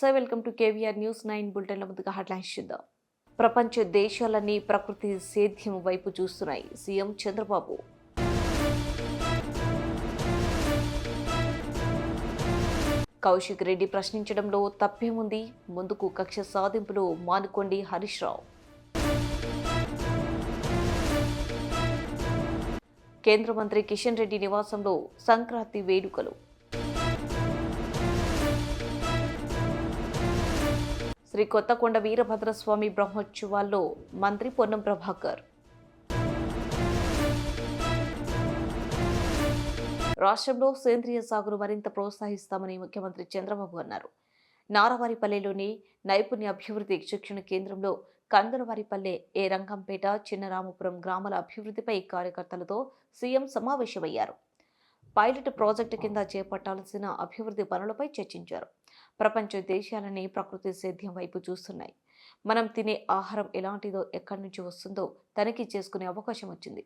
నమస్తే, welcome to KVR news 9 బులెటిన్ల ముందుగా headlines చూద్దాం. ప్రపంచ దేశాలన్నీ ప్రకృతి సేద్యం వైపు చూస్తున్నాయి. సీఎం చంద్రబాబు. కౌశిక్ రెడ్డి ప్రశ్నించడంలో తప్పేముంది, ముందుకు కక్ష సాధింపులు మానుకోండి హరీష్ రావు. కేంద్ర మంత్రి కిషన్ రెడ్డి నివాసంలో సంక్రాంతి వేడుకలు. శ్రీ కొత్తకొండ వీరభద్రస్వామి బ్రహ్మోత్సవాల్లో మంత్రి పొన్నం ప్రభాకర్. రాష్ట్రంలో సేంద్రియ సాగును మరింత ప్రోత్సహిస్తామని ముఖ్యమంత్రి చంద్రబాబు అన్నారు. నారవారిపల్లెలోని నైపుణ్య అభివృద్ధి శిక్షణ కేంద్రంలో కందరవారిపల్లె, ఏ రంగంపేట, చిన్నరామపురం గ్రామాల అభివృద్ధిపై కార్యకర్తలతో సీఎం సమావేశమయ్యారు. పైలట్ ప్రాజెక్టు కింద చేపట్టాల్సిన అభివృద్ధి పనులపై చర్చించారు. ప్రపంచ దేశాలని ప్రకృతి సేద్యం వైపు చూస్తున్నాయి. మనం తినే ఆహారం ఎలాంటిదో, ఎక్కడి నుంచి వస్తుందో తనిఖీ చేసుకునే అవకాశం వచ్చింది.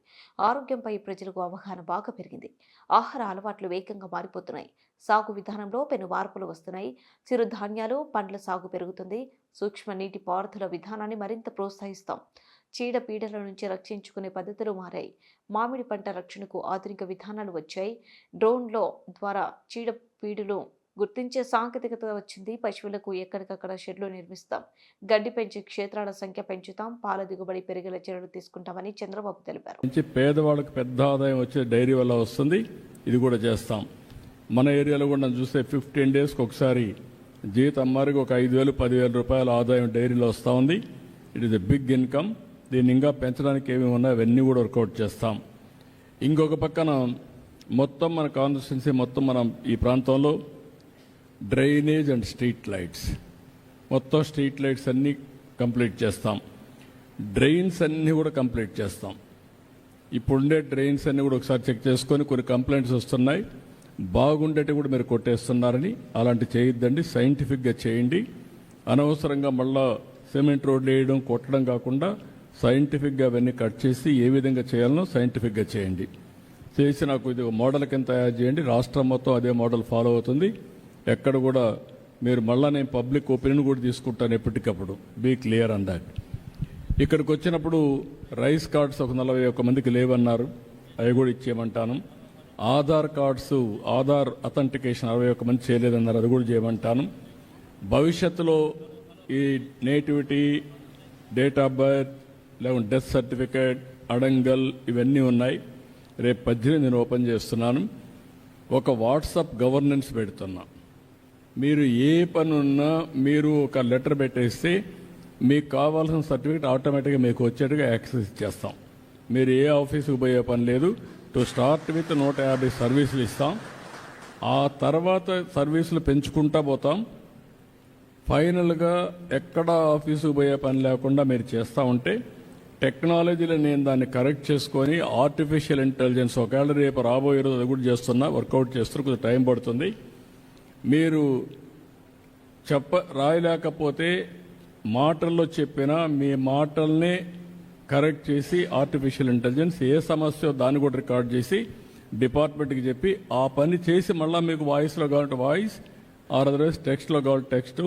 ఆరోగ్యంపై ప్రజలకు అవగాహన బాగా పెరిగింది. ఆహార అలవాట్లు వేగంగా మారిపోతున్నాయి. సాగు విధానంలో పెను మార్పులు వస్తున్నాయి. చిరుధాన్యాలు, పండ్ల సాగు పెరుగుతుంది. సూక్ష్మ నీటి పారుదల విధానాన్ని మరింత ప్రోత్సహిస్తాం. చీడపీడల నుంచి రక్షించుకునే పద్ధతులు మారాయి. మామిడి పంట రక్షణకు ఆధునిక విధానాలు వచ్చాయి. డ్రోన్ల ద్వారా చీడపీడలు గుర్తించే సాంకేతికత వచ్చింది. పశువులకు ఎక్కడికక్కడ షెడ్లు నిర్మిస్తాం. గడ్డి పెంచే క్షేత్రాల సంఖ్య పెంచుతాం. పాల దిగుబడి పెరిగేలా చర్యలు తీసుకుంటామని చంద్రబాబు తెలిపారు. పేదవాళ్ళకి పెద్ద ఆదాయం వచ్చే డైరీ వల్ల వస్తుంది. ఇది కూడా చేస్తాం. మన ఏరియాలో కూడా చూస్తే 15 డేస్కి ఒకసారి జీతం అమ్మారికి ఒక 5,000, 10,000 రూపాయల ఆదాయం డైరీలో వస్తూ ఉంది. It is a big income. దీన్ని ఇంకా పెంచడానికి ఏమేమి ఉన్నాయో అవన్నీ కూడా వర్కౌట్ చేస్తాం. ఇంకొక పక్కన మొత్తం మన కాన్స్టిట్యున్సీ మొత్తం మనం ఈ ప్రాంతంలో డ్రైనేజ్ అండ్ స్ట్రీట్ లైట్స్, మొత్తం స్ట్రీట్ లైట్స్ అన్నీ కంప్లీట్ చేస్తాం. డ్రైన్స్ అన్నీ కూడా కంప్లీట్ చేస్తాం. ఇప్పుడుండే డ్రైన్స్ అన్నీ కూడా ఒకసారి చెక్ చేసుకొని కొన్ని కంప్లైంట్స్ వస్తున్నాయి. బాగుండేటి కూడా మీరు కొట్టేస్తున్నారని, అలాంటి చేయొద్దండి. సైంటిఫిక్గా చేయండి. అనవసరంగా మళ్ళా సిమెంట్ రోడ్లు వేయడం, కొట్టడం కాకుండా సైంటిఫిక్గా అవన్నీ కట్ చేసి ఏ విధంగా చేయాలనో సైంటిఫిక్గా చేయండి. చేసి నాకు ఇది మోడల్ కింద తయారు చేయండి. రాష్ట్రం మొత్తం అదే మోడల్ ఫాలో అవుతుంది. ఎక్కడ కూడా మీరు మళ్ళా నేను పబ్లిక్ ఒపీనియన్ కూడా తీసుకుంటాను ఎప్పటికప్పుడు. Be clear on that. ఇక్కడికి వచ్చినప్పుడు రైస్ కార్డ్స్ ఒక 41 మందికి లేవన్నారు. అవి కూడా ఇచ్చేయమంటాను. ఆధార్ కార్డ్స్, ఆధార్ అథెంటికేషన్ 61 మంది చేయలేదన్నారు. అది కూడా చేయమంటాను. భవిష్యత్తులో ఈ నేటివిటీ, డేట్ ఆఫ్ బర్త్, లేకుంటే డెత్ సర్టిఫికేట్, అడంగల్ ఇవన్నీ ఉన్నాయి. రేపు 18 నేను ఓపెన్ చేస్తున్నాను. ఒక వాట్సాప్ గవర్నెన్స్ పెడుతున్నా. మీరు ఏ పని ఉన్నా మీరు ఒక లెటర్ పెట్టేస్తే మీకు కావాల్సిన సర్టిఫికేట్ ఆటోమేటిక్గా మీకు వచ్చేట్టుగా యాక్సెస్ ఇచ్చేస్తాం. మీరు ఏ ఆఫీసుకు పోయే పని లేదు. టు స్టార్ట్ విత్ 150 సర్వీసులు ఇస్తాం. ఆ తర్వాత సర్వీసులు పెంచుకుంటా పోతాం. ఫైనల్గా ఎక్కడ ఆఫీసుకు పోయే పని లేకుండా మీరు చేస్తూ ఉంటే టెక్నాలజీలో నేను దాన్ని కరెక్ట్ చేసుకొని ఆర్టిఫిషియల్ ఇంటెలిజెన్స్ ఒకవేళ రేపు రాబోయే రోజు అది కూడా చేస్తున్నా, వర్కౌట్ చేస్తున్నా. కొంచెం టైం పడుతుంది. మీరు రాయలేకపోతే మాటల్లో చెప్పినా మీ మాటల్ని కరెక్ట్ చేసి ఆర్టిఫిషియల్ ఇంటెలిజెన్స్ ఏ సమస్య దాన్ని కూడా రికార్డ్ చేసి డిపార్ట్మెంట్కి చెప్పి ఆ పని చేసి మళ్ళీ మీకు వాయిస్లో కావాలంటే వాయిస్, ఆర్ అదర్వైజ్ టెక్స్ట్లో కావాలంటే టెక్స్ట్,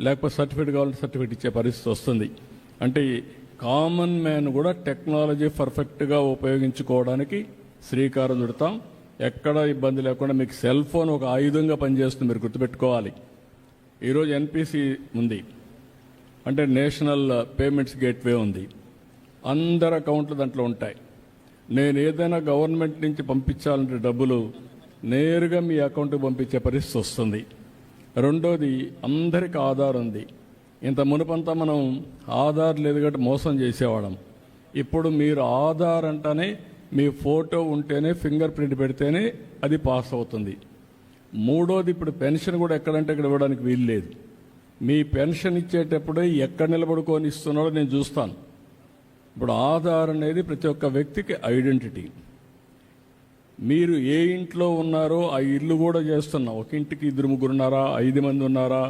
లేకపోతే సర్టిఫికేట్ కావాలంటే సర్టిఫికేట్ ఇచ్చే పరిస్థితి వస్తుంది. అంటే కామన్ మ్యాన్ కూడా టెక్నాలజీ పర్ఫెక్ట్గా ఉపయోగించుకోవడానికి శ్రీకారం చుడతాం. ఎక్కడ ఇబ్బంది లేకుండా మీకు సెల్ ఫోన్ ఒక ఆయుధంగా పనిచేస్తుంది. మీరు గుర్తుపెట్టుకోవాలి. ఈరోజు ఎన్పిసి ఉంది, అంటే నేషనల్ పేమెంట్స్ గేట్వే ఉంది. అందరి అకౌంట్లు దాంట్లో ఉంటాయి. నేను ఏదైనా గవర్నమెంట్ నుంచి పంపించాలంటే డబ్బులు నేరుగా మీ అకౌంట్కి పంపించే పరిస్థితి వస్తుంది. రెండోది, అందరికి ఆధార్ ఉంది. ఇంత మునుపంతా మనం ఆధార్ లేదు కాబట్టి మోసం చేసేవాళ్ళం. ఇప్పుడు మీరు ఆధార్ అంటేనే మీ ఫోటో ఉంటేనే, ఫింగర్ ప్రింట్ పెడితేనే అది పాస్ అవుతుంది. మూడోది, ఇప్పుడు పెన్షన్ కూడా ఎక్కడంటే ఇక్కడ ఇవ్వడానికి వీలు లేదు. మీ పెన్షన్ ఇచ్చేటప్పుడే ఎక్కడ నిలబడుకొని ఇస్తున్నారో నేను చూస్తాను. ఇప్పుడు ఆధార్ అనేది ప్రతి ఒక్క వ్యక్తికి ఐడెంటిటీ. మీరు ఏ ఇంట్లో ఉన్నారో ఆ ఇల్లు కూడా చేస్తున్నాం. ఒక ఇంటికి 2-3 ఉన్నారా, 5 మంది ఉన్నారా,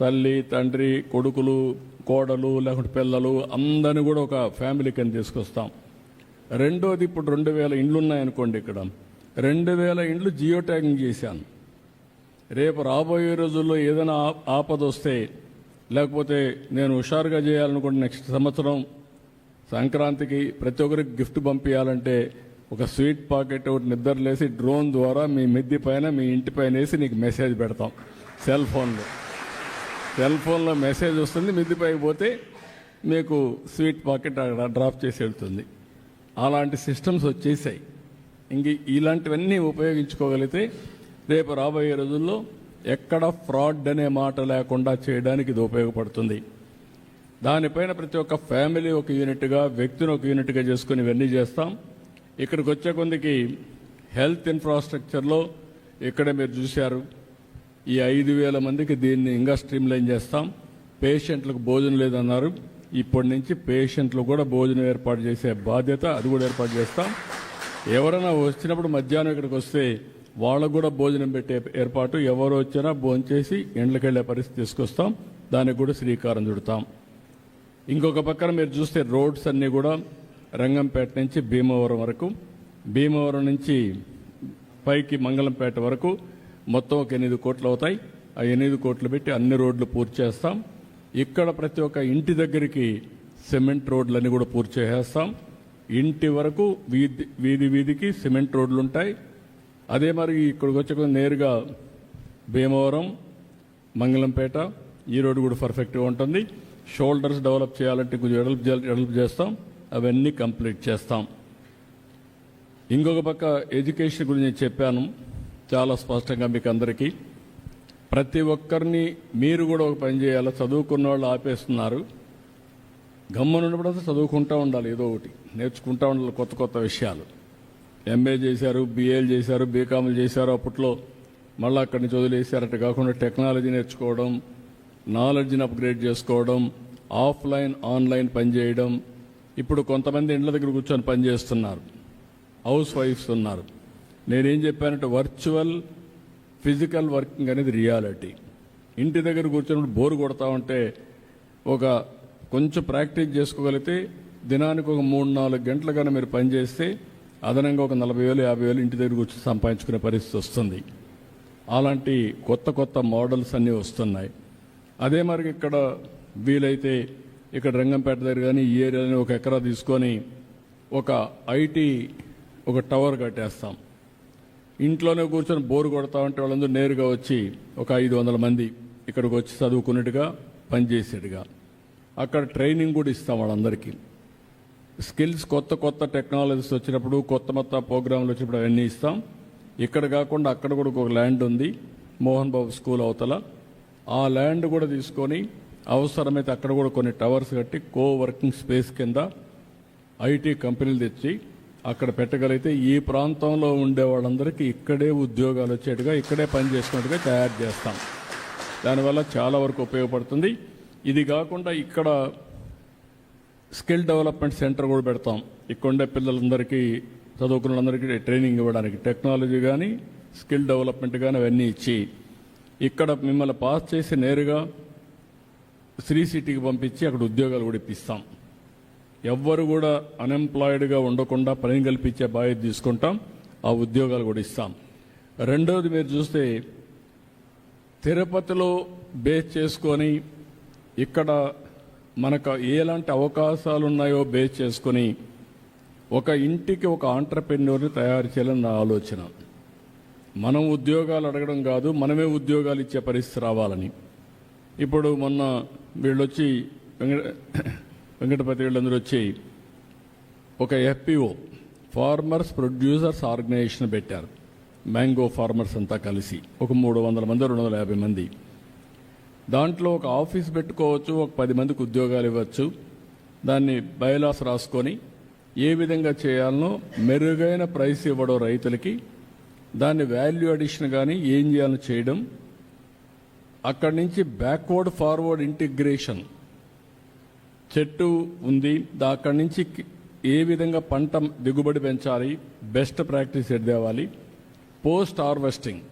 తల్లి, తండ్రి, కొడుకులు, కోడలు, లేకుంటే పిల్లలు అందరినీ కూడా ఒక ఫ్యామిలీ కింద తీసుకొస్తాం. రెండోది, ఇప్పుడు 2,000 ఇండ్లు ఉన్నాయనుకోండి. ఇక్కడ 2,000 ఇండ్లు జియో ట్యాగింగ్ చేశాను. రేపు రాబోయే రోజుల్లో ఏదైనా ఆపద వస్తే, లేకపోతే నేను హుషారుగా చేయాలనుకుంటే నెక్స్ట్ సంవత్సరం సంక్రాంతికి ప్రతి ఒక్కరికి గిఫ్ట్ పంపించాలంటే ఒక స్వీట్ పాకెట్ ఒకటి నిద్రలేసి డ్రోన్ ద్వారా మీ మిద్ది పైన మీ ఇంటి పైన వేసి నీకు మెసేజ్ పెడతాం. సెల్ ఫోన్లో మెసేజ్ వస్తుంది, మిద్ది పైకి పోతే మీకు స్వీట్ పాకెట్ అక్కడ డ్రాప్ చేసి వెళ్తుంది. అలాంటి సిస్టమ్స్ వచ్చేసాయి. ఇంక ఇలాంటివన్నీ ఉపయోగించుకోగలిగితే రేపు రాబోయే రోజుల్లో ఎక్కడ ఫ్రాడ్ అనే మాట లేకుండా చేయడానికి ఇది ఉపయోగపడుతుంది. దానిపైన ప్రతి ఒక్క ఫ్యామిలీ ఒక యూనిట్గా, వ్యక్తిని ఒక యూనిట్గా చేసుకుని ఇవన్నీ చేస్తాం. ఇక్కడికి వచ్చే కొందికి హెల్త్ ఇన్ఫ్రాస్ట్రక్చర్లో ఇక్కడే మీరు చూశారు, ఈ 5,000 మందికి దీన్ని ఇంకా స్ట్రీమ్లైన్ చేస్తాం. పేషెంట్లకు భోజనం లేదన్నారు, ఇప్పటి నుంచి పేషెంట్లు కూడా భోజనం ఏర్పాటు చేసే బాధ్యత అది కూడా ఏర్పాటు చేస్తాం. ఎవరైనా వచ్చినప్పుడు మధ్యాహ్నం ఇక్కడికి వస్తే వాళ్ళకు కూడా భోజనం పెట్టే ఏర్పాటు, ఎవరు వచ్చినా భోంచేసి ఇండ్లకి వెళ్ళే పరిస్థితి తీసుకొస్తాం. దానికి కూడా శ్రీకారం చుడతాం. ఇంకొక పక్కన మీరు చూస్తే రోడ్స్ అన్నీ కూడా రంగంపేట నుంచి భీమవరం వరకు, భీమవరం నుంచి పైకి మంగళంపేట వరకు మొత్తం ఒక 8 కోట్లు అవుతాయి. ఆ 8 కోట్లు పెట్టి అన్ని రోడ్లు పూర్తి చేస్తాం. ఇక్కడ ప్రతి ఒక్క ఇంటి దగ్గరికి సిమెంట్ రోడ్లన్నీ కూడా పూర్తి చేసేస్తాం. ఇంటి వరకు వీధికి సిమెంట్ రోడ్లు ఉంటాయి. అదే మరి ఇక్కడికి వచ్చే నేరుగా భీమవరం, మంగళంపేట ఈ రోడ్డు కూడా పర్ఫెక్ట్గా ఉంటుంది. షోల్డర్స్ డెవలప్ చేయాలంటే కొంచెం డెవలప్ చేస్తాం. అవన్నీ కంప్లీట్ చేస్తాం. ఇంకొక పక్క ఎడ్యుకేషన్ గురించి చెప్పాను చాలా స్పష్టంగా మీకు అందరికీ. ప్రతి ఒక్కరిని మీరు కూడా ఒక పని చేయాలి. చదువుకున్న వాళ్ళు ఆపేస్తున్నారు. గమ్మనున్నప్పుడంతా చదువుకుంటూ ఉండాలి, ఏదో ఒకటి నేర్చుకుంటూ ఉండాలి, కొత్త కొత్త విషయాలు. ఎంఏ చేశారు, బిఏలు చేశారు, బీకామ్లు చేశారు. అప్పట్లో మళ్ళీ అక్కడి నుంచి వదిలేశారు. అట్లా కాకుండా టెక్నాలజీ నేర్చుకోవడం, నాలెడ్జ్ని అప్గ్రేడ్ చేసుకోవడం, ఆఫ్లైన్ ఆన్లైన్ పనిచేయడం. ఇప్పుడు కొంతమంది ఇండ్ల దగ్గర కూర్చొని పనిచేస్తున్నారు, హౌస్ వైఫ్స్ ఉన్నారు. నేనేం చెప్పానంటే వర్చువల్ ఫిజికల్ వర్కింగ్ అనేది రియాలిటీ. ఇంటి దగ్గర కూర్చొని బోరు కొడతా ఉంటే ఒక కొంచెం ప్రాక్టీస్ చేసుకోగలిగితే దినానికి ఒక 3-4 గంటలు కానీ మీరు పనిచేస్తే అదనంగా ఒక 40,000 50,000 ఇంటి దగ్గర కూర్చొని సంపాదించుకునే పరిస్థితి వస్తుంది. అలాంటి కొత్త కొత్త మోడల్స్ అన్నీ వస్తున్నాయి. అదే మరి ఇక్కడ వీలైతే ఇక్కడ రంగంపేట దగ్గర కానీ ఈ ఏరియాని 1 ఎకరా తీసుకొని ఒక ఐటీ ఒక టవర్ కట్టేస్తాం. ఇంట్లోనే కూర్చొని బోరు కొడతా ఉంటే వాళ్ళందరూ నేరుగా వచ్చి ఒక 500 మంది ఇక్కడికి వచ్చి చదువుకున్నట్టుగా పనిచేసేట్టుగా అక్కడ ట్రైనింగ్ కూడా ఇస్తాం. వాళ్ళందరికీ స్కిల్స్, కొత్త కొత్త టెక్నాలజీస్ వచ్చినప్పుడు, కొత్త ప్రోగ్రాంలు వచ్చినప్పుడు అవన్నీ ఇస్తాం. ఇక్కడ కాకుండా అక్కడ కూడా ఒక ల్యాండ్ ఉంది, మోహన్ బాబు స్కూల్ అవతల. ఆ ల్యాండ్ కూడా తీసుకొని అవసరమైతే అక్కడ కూడా కొన్ని టవర్స్ కట్టి వర్కింగ్ స్పేస్ కింద ఐటీ కంపెనీలు తెచ్చి అక్కడ పెట్టగలిగితే ఈ ప్రాంతంలో ఉండే వాళ్ళందరికీ ఇక్కడే ఉద్యోగాలు వచ్చేట్టుగా, ఇక్కడే పని చేసుకున్నట్టుగా తయారు చేస్తాం. దానివల్ల చాలా వరకు ఉపయోగపడుతుంది. ఇది కాకుండా ఇక్కడ స్కిల్ డెవలప్మెంట్ సెంటర్ కూడా పెడతాం. ఇక్కడ ఉండే పిల్లలందరికీ, చదువుకున్న వాళ్ళందరికీ ట్రైనింగ్ ఇవ్వడానికి టెక్నాలజీ కానీ స్కిల్ డెవలప్మెంట్ కానీ అవన్నీ ఇచ్చి ఇక్కడ మిమ్మల్ని పాస్ చేసి నేరుగా శ్రీ సిటీకి పంపించి అక్కడ ఉద్యోగాలు కూడా ఇప్పిస్తాం. ఎవ్వరు కూడా అన్ఎంప్లాయిడ్గా ఉండకుండా పని కల్పించే బాధ్యత తీసుకుంటాం. ఆ ఉద్యోగాలు కూడా ఇస్తాం. రెండవది మీరు చూస్తే తిరుపతిలో బేస్ చేసుకొని ఇక్కడ మనకు ఎలాంటి అవకాశాలు ఉన్నాయో బేస్ చేసుకొని ఒక ఇంటికి ఒక ఆంట్రప్రెన్యూర్ని తయారు చేయాలని నా ఆలోచన. మనం ఉద్యోగాలు అడగడం కాదు, మనమే ఉద్యోగాలు ఇచ్చే పరిస్థితి రావాలని. ఇప్పుడు మొన్న వీళ్ళు వచ్చి వెంకటపతి వీళ్ళందరూ వచ్చి ఒక ఎఫ్పిఓ ఫార్మర్స్ ప్రొడ్యూసర్స్ ఆర్గనైజేషన్ పెట్టారు. మ్యాంగో ఫార్మర్స్ అంతా కలిసి ఒక 300 మంది 250 మంది. దాంట్లో ఒక ఆఫీస్ పెట్టుకోవచ్చు, ఒక 10 మందికి ఉద్యోగాలు ఇవ్వచ్చు. దాన్ని బైలాస్ రాసుకొని ఏ విధంగా చేయాలనో మెరుగైన ప్రైస్ ఇవ్వడం రైతులకి, దాన్ని వాల్యూ అడిషన్ కానీ ఏం చేయాలో చేయడం, అక్కడి నుంచి బ్యాక్వర్డ్ ఫార్వర్డ్ ఇంటిగ్రేషన్. చెట్టు ఉంది, అక్కడి నుంచి ఏ విధంగా పంట దిగుబడి పెంచాలి, బెస్ట్ ప్రాక్టీస్ ఎడదేవాలి, పోస్ట్ హార్వెస్టింగ్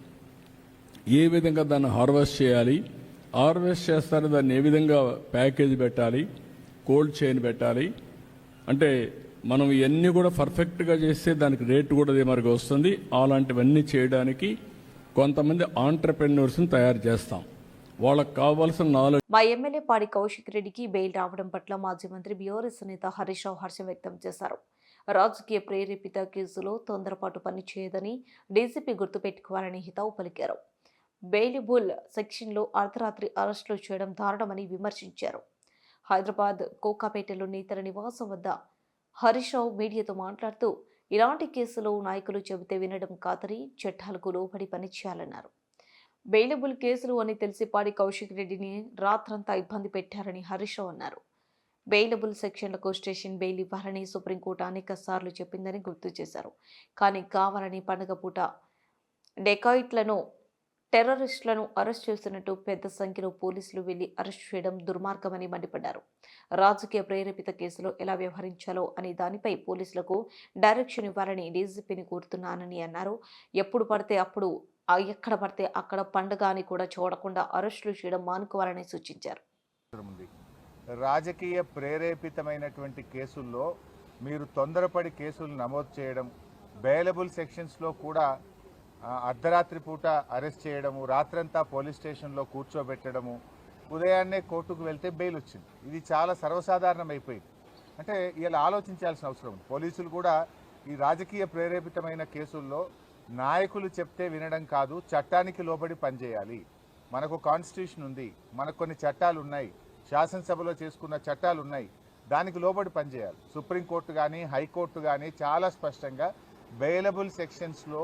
ఏ విధంగా దాన్ని హార్వెస్ట్ చేయాలి, హార్వెస్ట్ చేస్తారు దాన్ని ఏ విధంగా ప్యాకేజ్ పెట్టాలి, కోల్డ్ చైన్ పెట్టాలి. అంటే మనం ఇవన్నీ కూడా పర్ఫెక్ట్గా చేస్తే దానికి రేటు కూడా అదే మరిగా వస్తుంది. అలాంటివన్నీ చేయడానికి కొంతమంది ఆంటర్ప్రెన్యూర్స్ని తయారు చేస్తాం. వాళ్ళకు కావాల్సిన నాలెడ్జ్. మా ఎమ్మెల్యే పాడి కౌశిక్ రెడ్డికి బెయిల్ రావడం పట్ల మాజీ మంత్రి బీఆర్ఎస్ నేత హరీష్ రావు హర్షం వ్యక్తం చేశారు. రాజకీయ ప్రేరేపిత కేసులో తొందరపాటు పనిచేయదని డీజీపీ గుర్తుపెట్టుకోవాలని హితవు పలికారు. బెయిలబుల్ సెక్షన్లో అర్ధరాత్రి అరెస్టులు చేయడం దారుణమని విమర్శించారు. హైదరాబాద్ కోకాపేటలోని తన నివాసం వద్ద హరీష్ రావు మీడియాతో మాట్లాడుతూ ఇలాంటి కేసులో నాయకులు చెబితే వినడం కాదని చట్టాలకు లోబడి పనిచేయాలన్నారు. బెయిలబుల్ కేసులు అని తెలిసి పాడి కౌశిక్ రెడ్డిని రాత్రంతా ఇబ్బంది పెట్టారని హరీష్ రావు అన్నారు. బెయిలబుల్ సెక్షన్లకు స్టేషన్ బెయిల్ ఇవ్వాలని సుప్రీంకోర్టు అనేక సార్లు చెప్పిందని గుర్తు చేశారు. కానీ కావాలని పండుగ పూట డెకాయిట్లను టెర్రరిస్టులను అరెస్ట్ చేస్తున్నట్టు పెద్ద సంఖ్యలో పోలీసులు వెళ్లి అరెస్ట్ చేయడం దుర్మార్గమని మండిపడ్డారు. రాజకీయ ప్రేరేపిత కేసులో ఎలా వ్యవహరించాలో అనే దానిపై పోలీసులకు డైరెక్షన్ ఇవ్వాలని డీజీపీని కోరుతున్నానని అన్నారు. ఎప్పుడు పడితే అప్పుడు ఎక్కడ పడితే అక్కడ పండుగ అని కూడా చూడకుండా అరెస్టులు చేయడం మానుకోవాలని సూచించారు. రాజకీయ ప్రేరేపితమైనటువంటి కేసుల్లో మీరు తొందరపడి కేసులు నమోదు చేయడం, బెయిలబుల్ సెక్షన్స్లో కూడా అర్ధరాత్రి పూట అరెస్ట్ చేయడము, రాత్రంతా పోలీస్ స్టేషన్లో కూర్చోబెట్టడము, ఉదయాన్నే కోర్టుకు వెళ్తే బెయిల్ వచ్చింది. ఇది చాలా సర్వసాధారణం అయిపోయింది. అంటే ఇలా ఆలోచించాల్సిన అవసరం ఉంది. పోలీసులు కూడా ఈ రాజకీయ ప్రేరేపితమైన కేసుల్లో నాయకులు చెప్తే వినడం కాదు, చట్టానికి లోబడి పనిచేయాలి. మనకు కాన్స్టిట్యూషన్ ఉంది, మనకు కొన్ని చట్టాలు ఉన్నాయి, శాసనసభలో చేసుకున్న చట్టాలు ఉన్నాయి, దానికి లోబడి పనిచేయాలి. సుప్రీంకోర్టు కానీ హైకోర్టు కానీ చాలా స్పష్టంగా బెయిలబుల్ సెక్షన్స్లో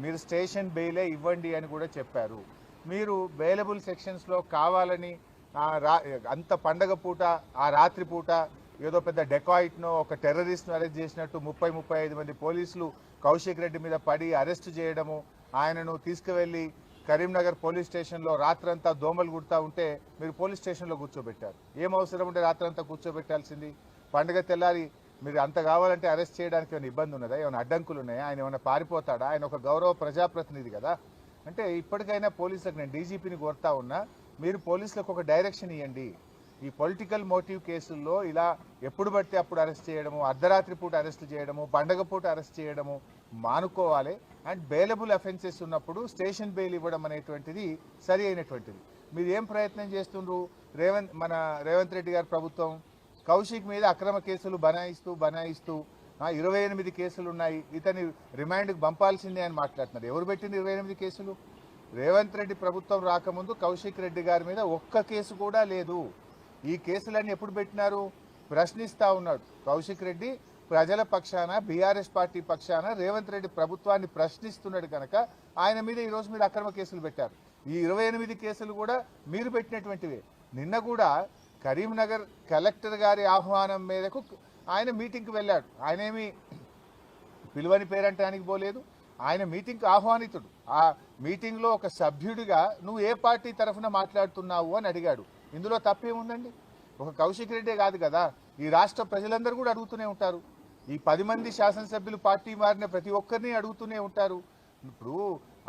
మీరు స్టేషన్ బెయిలే ఇవ్వండి అని కూడా చెప్పారు. మీరు బెయిలబుల్ సెక్షన్స్లో కావాలని అంత పండగ పూట ఆ రాత్రి పూట ఏదో పెద్ద డెకాయిట్నో ఒక టెర్రరిస్ట్ను అరెస్ట్ చేసినట్టు 30-35 మంది పోలీసులు కౌశిక్ రెడ్డి మీద పడి అరెస్ట్ చేయడము, ఆయనను తీసుకువెళ్ళి కరీంనగర్ పోలీస్ స్టేషన్లో రాత్రంతా దోమలు కుడతా ఉంటే మీరు పోలీస్ స్టేషన్లో కూర్చోబెట్టారు. ఏం అవసరం ఉంటే రాత్రంతా కూర్చోబెట్టాల్సింది? పండుగ తెల్లారి మీరు అంత కావాలంటే అరెస్ట్ చేయడానికి ఏమైనా ఇబ్బంది ఉన్నదా? ఏమైనా అడ్డంకులు ఉన్నాయా? ఆయన ఏమైనా పారిపోతాడా? ఆయన ఒక గౌరవ ప్రజాప్రతినిధి కదా. అంటే ఇప్పటికైనా పోలీసులకు, నేను డీజీపీని కోరుతా ఉన్నా, మీరు పోలీసులకు ఒక డైరెక్షన్ ఇవ్వండి. ఈ పొలిటికల్ మోటివ్ కేసుల్లో ఇలా ఎప్పుడు పడితే అప్పుడు అరెస్ట్ చేయడము, అర్ధరాత్రి పూట అరెస్ట్ చేయడము, పండగ పూట అరెస్ట్ చేయడము మానుకోవాలి. అండ్ బెయిలబుల్ అఫెన్సెస్ ఉన్నప్పుడు స్టేషన్ బెయిల్ ఇవ్వడం అనేటువంటిది సరి అయినటువంటిది. మీరు ఏం ప్రయత్నం చేస్తుండ్రు? మన రేవంత్ రెడ్డి గారి ప్రభుత్వం కౌశిక్ మీద అక్రమ కేసులు బనాయిస్తూ 28 కేసులు ఉన్నాయి, ఇతని రిమాండ్కి పంపాల్సిందే అని మాట్లాడుతున్నారు. ఎవరు పెట్టింది 28 కేసులు? రేవంత్ రెడ్డి ప్రభుత్వం రాకముందు కౌశిక్ రెడ్డి గారి మీద ఒక్క కేసు కూడా లేదు. ఈ కేసులన్నీ ఎప్పుడు పెట్టినారు? ప్రశ్నిస్తూ ఉన్నాడు కౌశిక్ రెడ్డి. ప్రజల పక్షాన, బీఆర్ఎస్ పార్టీ పక్షాన రేవంత్ రెడ్డి ప్రభుత్వాన్ని ప్రశ్నిస్తున్నాడు కనుక ఆయన మీద ఈరోజు మీరు అక్రమ కేసులు పెట్టారు. ఈ 28 కేసులు కూడా మీరు పెట్టినటువంటివే. నిన్న కూడా కరీంనగర్ కలెక్టర్ గారి ఆహ్వానం మేరకు ఆయన మీటింగ్కి వెళ్ళాడు. ఆయనేమి పిలువని పేరంటానికి పోలేదు, ఆయన మీటింగ్కి ఆహ్వానితుడు. ఆ మీటింగ్లో ఒక సభ్యుడిగా నువ్వు ఏ పార్టీ తరఫున మాట్లాడుతున్నావు అని అడిగాడు. ఇందులో తప్పేముందండి? ఒక కౌశిక్ రెడ్డే కాదు కదా, ఈ రాష్ట్ర ప్రజలందరూ కూడా అడుగుతూనే ఉంటారు. ఈ 10 మంది శాసనసభ్యులు పార్టీ మారిన ప్రతి ఒక్కరిని అడుగుతూనే ఉంటారు. ఇప్పుడు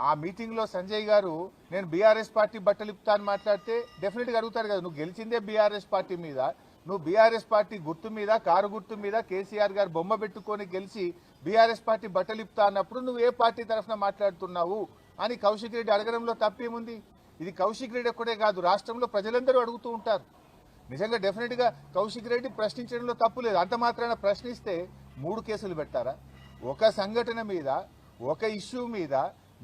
ఆ మీటింగ్లో సంజయ్ గారు నేను బీఆర్ఎస్ పార్టీ బట్టలు ఇప్పుతా అని మాట్లాడితే డెఫినెట్గా అడుగుతారు కదా, నువ్వు గెలిచిందే బీఆర్ఎస్ పార్టీ మీద, నువ్వు బీఆర్ఎస్ పార్టీ గుర్తు మీద, కారు గుర్తు మీద కేసీఆర్ గారు బొమ్మ పెట్టుకొని గెలిచి బీఆర్ఎస్ పార్టీ బట్టలు ఇప్పుతా అన్నప్పుడు నువ్వు ఏ పార్టీ తరఫున మాట్లాడుతున్నావు అని కౌశిక్ రెడ్డి అడగడంలో తప్పేముంది? ఇది కౌశిక్ రెడ్డి ఒక్కడే కాదు, రాష్ట్రంలో ప్రజలందరూ అడుగుతూ ఉంటారు. నిజంగా డెఫినెట్గా కౌశిక్ రెడ్డి ప్రశ్నించడంలో తప్పు లేదు. అంత మాత్రాన ప్రశ్నిస్తే 3 కేసులు పెట్టారా? ఒక సంఘటన మీద, ఒక ఇష్యూ మీద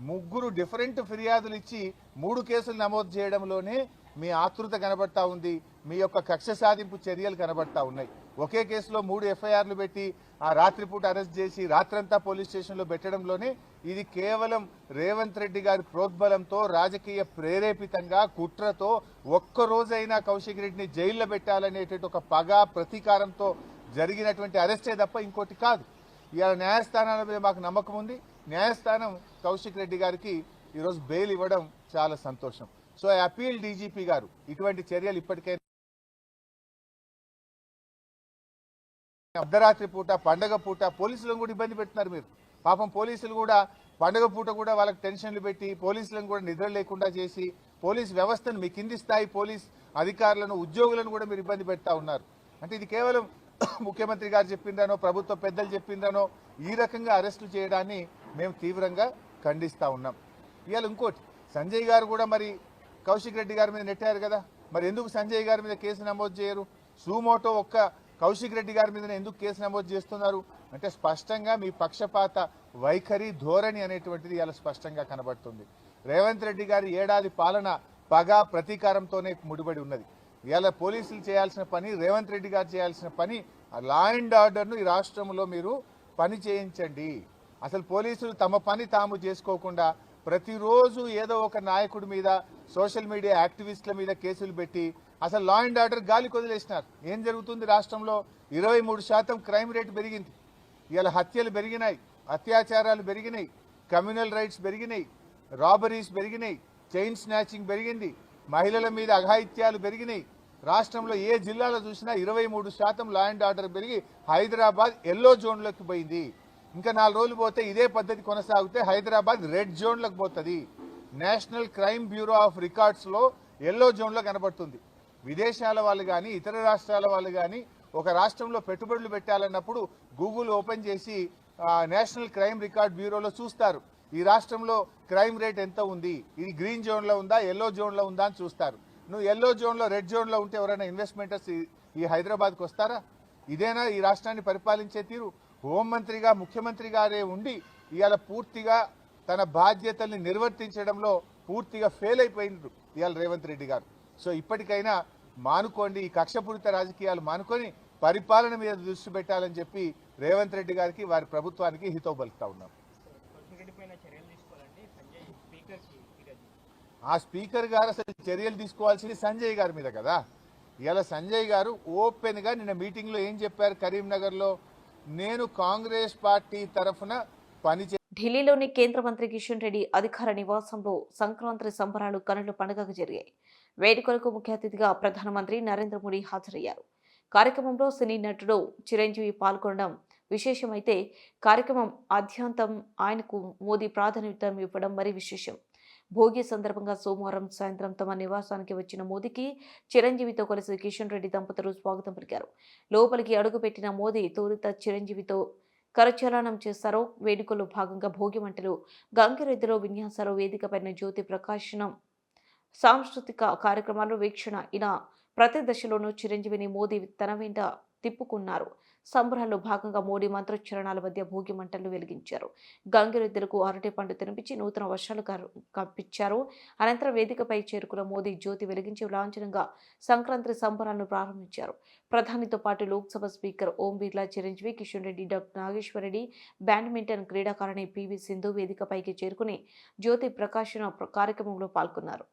3 డిఫరెంట్ ఫిర్యాదులు ఇచ్చి 3 కేసులు నమోదు చేయడంలోనే మీ ఆతృత కనబడతా ఉంది, మీ యొక్క కక్ష సాధింపు చర్యలు కనబడతా ఉన్నాయి. ఒకే కేసులో 3 ఎఫ్ఐఆర్లు పెట్టి ఆ రాత్రిపూట అరెస్ట్ చేసి రాత్రంతా పోలీస్ స్టేషన్లో పెట్టడంలోనే ఇది కేవలం రేవంత్ రెడ్డి గారి ప్రోద్బలంతో, రాజకీయ ప్రేరేపితంగా, కుట్రతో ఒక్కరోజైనా కౌశిక్ రెడ్డిని జైల్లో పెట్టాలనేటువంటి ఒక పగ, ప్రతీకారంతో జరిగినటువంటి అరెస్టే తప్ప ఇంకోటి కాదు. ఇవాళ న్యాయస్థానాల మీద మాకు నమ్మకం ఉంది. న్యాయస్థానం కౌశిక్ రెడ్డి గారికి ఈరోజు బెయిల్ ఇవ్వడం చాలా సంతోషం. సో ఐ అపీల్ డీజీపీ గారు, ఇటువంటి చర్యలు ఇప్పటికైనా అర్ధరాత్రి పూట, పండగ పూట పోలీసులను కూడా ఇబ్బంది పెడుతున్నారు మీరు. పాపం పోలీసులు కూడా పండగ పూట కూడా వాళ్ళకి టెన్షన్లు పెట్టి పోలీసులను కూడా నిద్ర లేకుండా చేసి పోలీస్ వ్యవస్థను, మీ కింది స్థాయి పోలీస్ అధికారులను, ఉద్యోగులను కూడా మీరు ఇబ్బంది పెడతా ఉన్నారు. అంటే ఇది కేవలం ముఖ్యమంత్రి గారు చెప్పిందనో, ప్రభుత్వ పెద్దలు చెప్పిందనో ఈ రకంగా అరెస్టులు చేయడాన్ని మేము తీవ్రంగా ఖండిస్తూ ఉన్నాం. ఇవాళ ఇంకోటి సంజయ్ గారు కూడా మరి కౌశిక్ రెడ్డి గారి మీద నెట్టారు కదా, మరి ఎందుకు సంజయ్ గారి మీద కేసు నమోదు చేయరు? సుమోటో ఒక్క కౌశిక్ రెడ్డి గారి మీద ఎందుకు కేసు నమోదు చేస్తున్నారు అంటే స్పష్టంగా మీ పక్షపాత వైఖరి ధోరణి అనేటువంటిది ఇలా స్పష్టంగా కనబడుతుంది. రేవంత్ రెడ్డి గారి ఏడాది పాలన పగ ప్రతీకారంతోనే ముడిపడి ఉన్నది. ఇలా పోలీసులు చేయాల్సిన పని, రేవంత్ రెడ్డి గారు చేయాల్సిన పని, లా అండ్ ఆర్డర్ను ఈ రాష్ట్రంలో మీరు పని చేయించండి. అసలు పోలీసులు తమ పని తాము చేసుకోకుండా ప్రతిరోజు ఏదో ఒక నాయకుడి మీద, సోషల్ మీడియా యాక్టివిస్టుల మీద కేసులు పెట్టి అసలు లా అండ్ ఆర్డర్ గాలి కొదిలేసినారు. ఏం జరుగుతుంది రాష్ట్రంలో? 23% క్రైమ్ రేట్ పెరిగింది. ఇవాళ హత్యలు పెరిగినాయి, అత్యాచారాలు పెరిగినాయి, కమ్యూనల్ రైట్స్ పెరిగినాయి, రాబరీస్ పెరిగినాయి, చైన్ స్నాచింగ్ పెరిగింది, మహిళల మీద అఘాయిత్యాలు పెరిగినాయి. రాష్ట్రంలో ఏ జిల్లాలో చూసినా 23% లా అండ్ ఆర్డర్ పెరిగి హైదరాబాద్ ఎల్లో జోన్లోకి పోయింది. ఇంకా 4 రోజులు పోతే ఇదే పద్ధతి కొనసాగితే హైదరాబాద్ రెడ్ జోన్లోకి పోతుంది. నేషనల్ క్రైమ్ బ్యూరో ఆఫ్ రికార్డ్స్లో ఎల్లో జోన్లో కనబడుతుంది. విదేశాల వాళ్ళు కానీ ఇతర రాష్ట్రాల వాళ్ళు కానీ ఒక రాష్ట్రంలో పెట్టుబడులు పెట్టాలన్నప్పుడు గూగుల్ ఓపెన్ చేసి నేషనల్ క్రైమ్ రికార్డ్ బ్యూరోలో చూస్తారు ఈ రాష్ట్రంలో క్రైమ్ రేట్ ఎంత ఉంది, ఇది గ్రీన్ జోన్లో ఉందా, ఎల్లో జోన్లో ఉందా అని చూస్తారు. నువ్వు ఎల్లో జోన్లో, రెడ్ జోన్లో ఉంటే ఎవరైనా ఇన్వెస్ట్మెంటర్స్ ఈ హైదరాబాద్కి వస్తారా? ఇదేనా ఈ రాష్ట్రాన్ని పరిపాలించే తీరు? హోంమంత్రిగా ముఖ్యమంత్రి గారే ఉండి ఇవాళ పూర్తిగా తన బాధ్యతల్ని నిర్వర్తించడంలో పూర్తిగా ఫెయిల్ అయిపోయిండ్రు ఇవాళ రేవంత్ రెడ్డి గారు. సో ఇప్పటికైనా మానుకోండి, ఈ కక్షపూరిత రాజకీయాలు మానుకొని పరిపాలన మీద దృష్టి పెట్టాలని చెప్పి రేవంత్ రెడ్డి గారికి, వారి ప్రభుత్వానికి హితవు పలుకుతా ఉన్నాం. ఆ స్పీకర్ గారు అసలు చర్యలు తీసుకోవాల్సింది సంజయ్ గారి మీద కదా. ఇలా సంజయ్ గారు ఓపెన్ గా నిన్న మీటింగ్ లో ఏం చెప్పారు కరీంనగర్ లో, నేను కాంగ్రెస్ పార్టీ తరఫున పనిచే. ఢిల్లీలోని కేంద్ర మంత్రి కిషన్ రెడ్డి అధికార నివాసంలో సంక్రాంతి సంబరాలు కనుల పండుగగా జరిగాయి. వేడుకలకు ముఖ్య అతిథిగా ప్రధానమంత్రి నరేంద్ర మోడీ హాజరయ్యారు. కార్యక్రమంలో సినీ నటుడు చిరంజీవి పాల్గొనడం విశేషమైతే కార్యక్రమం ఆద్యంతం ఆయనకు మోదీ ప్రాధాన్యత ఇవ్వడం మరీ విశేషం. భోగి సందర్భంగా సోమవారం సాయంత్రం తమ నివాసానికి వచ్చిన మోదీకి చిరంజీవితో కలిసి కిషన్ రెడ్డి దంపతులు స్వాగతం పలికారు. లోపలికి అడుగుపెట్టిన మోదీ తొలుత చిరంజీవితో కరచాలనం చేశారు. వేడుకల్లో భాగంగా భోగి మంటలు, గంగిరెద్దులో విన్యాసాలు, వేదికపైన జ్యోతి ప్రకాశనం, సాంస్కృతిక కార్యక్రమాలు వీక్షణ, ఇలా ప్రతి దశలోనూ చిరంజీవిని మోదీ తన వెంట తిప్పుకున్నారు. సంబరాల్లో భాగంగా మోడీ మంత్రోచ్చరణాల మధ్య భోగి మంటలు వెలిగించారు. గంగిరెద్దులకు అరటి పండు తినిపించి నూతన వర్షాలు కప్పించారు. అనంతరం వేదికపై చేరుకున్న మోదీ జ్యోతి వెలిగించి లాంఛనంగా సంక్రాంతి సంబరాలను ప్రారంభించారు. ప్రధానితో పాటు Lok Sabha speaker Om Birla, Chiranjeevi, Kishan Reddy, doctor Nageswara Reddy, badminton క్రీడాకారిణి పివి సింధు వేదికపైకి చేరుకుని జ్యోతి ప్రకాశన కార్యక్రమంలో పాల్గొన్నారు.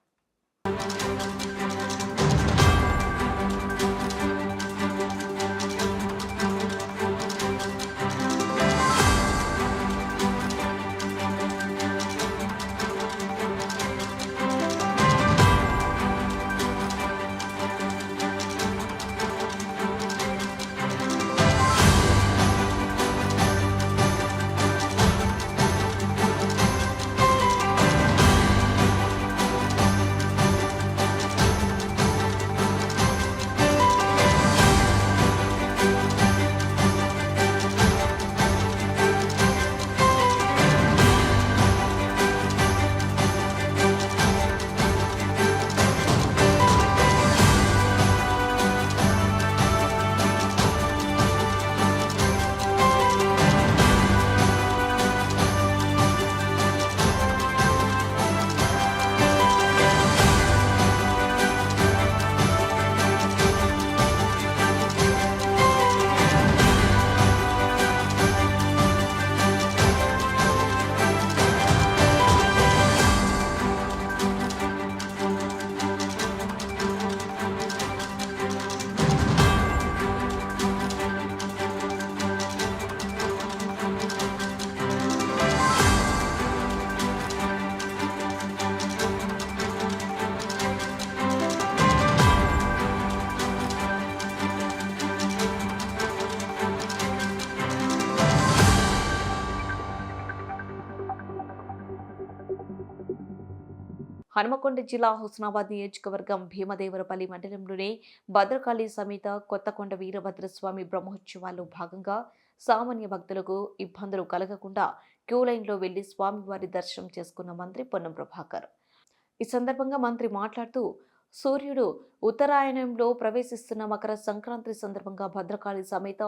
హనుమకొండ జిల్లా హుస్నాబాద్ నియోజకవర్గం భీమదేవరపల్లి మండలంలోని భద్రకాళి సమేత కొత్తకొండ వీరభద్రస్వామి బ్రహ్మోత్సవాల్లో భాగంగా సామాన్య భక్తులకు ఇబ్బందులు కలగకుండా క్యూ లైన్లో వెళ్లి స్వామివారి దర్శనం చేసుకున్న మంత్రి పొన్నం ప్రభాకర్. ఈ సందర్భంగా మంత్రి మాట్లాడుతూ సూర్యుడు ఉత్తరాయణంలో ప్రవేశిస్తున్న మకర సంక్రాంతి సందర్భంగా భద్రకాళి సమేత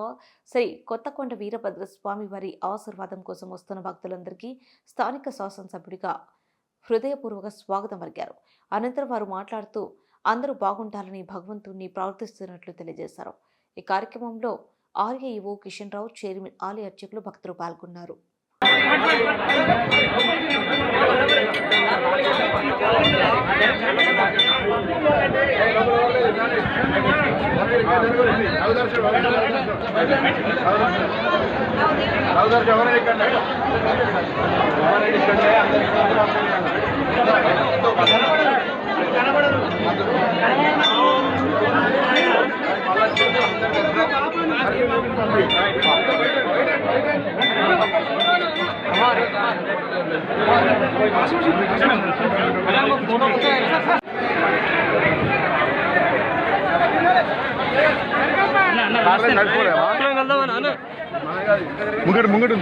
శ్రీ కొత్తకొండ వీరభద్ర స్వామివారి ఆశీర్వాదం కోసం వస్తున్న భక్తులందరికీ స్థానిక శాసనసభ్యుడిగా హృదయపూర్వక స్వాగతం పలికారు. అనంతరం వారు మాట్లాడుతూ అందరూ బాగుండాలని భగవంతుణ్ణి ప్రార్థిస్తున్నట్లు తెలియజేశారు. ఈ కార్యక్రమంలో ఆర్ఏఈఓ కిషన్ రావు, చైర్మన్, ఆలయ అర్చకులు, భక్తులు పాల్గొన్నారు. ముంగడు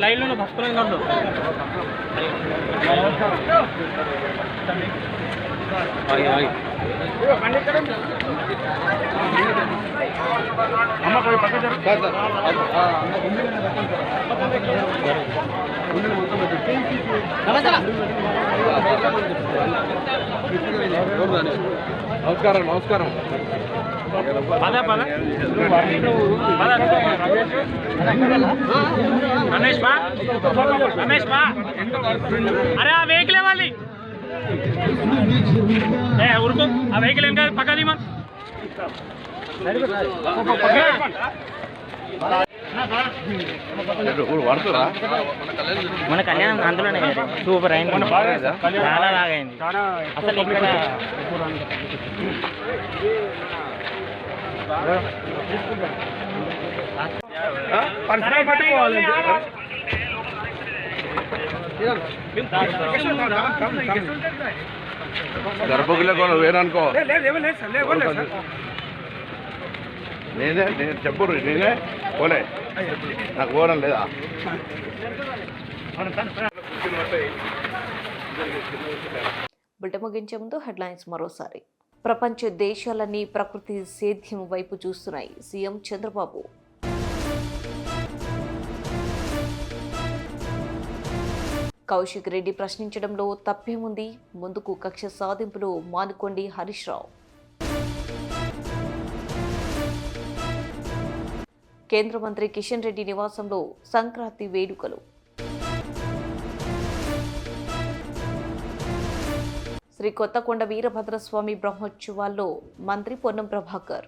లైన్లో భక్తులను కలదు. నమస్కారం నమస్కారం. రమేష్ బా అరే ఆ వెహికల్ ఇవ్వాలి. ఉరుకు ఆ వెహికల్ ఏం కాదు, పక్కది మన కళ్యాణం అందులోనే సూపర్ అయింది, చాలా బాగా అయింది అసలు. ఇక్కడ గర్భగులే వేరనుకో నేనే చెప్పు, నేనే పోలే, నాకు పోవడం లేదా? బులెటిన్ ముగించే ముందు హెడ్లైన్స్ మరోసారి. ప్రపంచ దేశాలన్నీ ప్రకృతి సేద్యం వైపు చూస్తున్నాయి, సీఎం చంద్రబాబు. కౌశిక్ రెడ్డి ప్రశ్నించడంలో తప్పేముంది, ముందుకు కక్ష సాధింపులు మానుకోండి హరీష్ రావు. కేంద్ర మంత్రి కిషన్ రెడ్డి నివాసంలో సంక్రాంతి వేడుకలు. శ్రీ కొత్తకొండ వీరభద్రస్వామి బ్రహ్మోత్సవాల్లో మంత్రి పొన్నం ప్రభాకర్.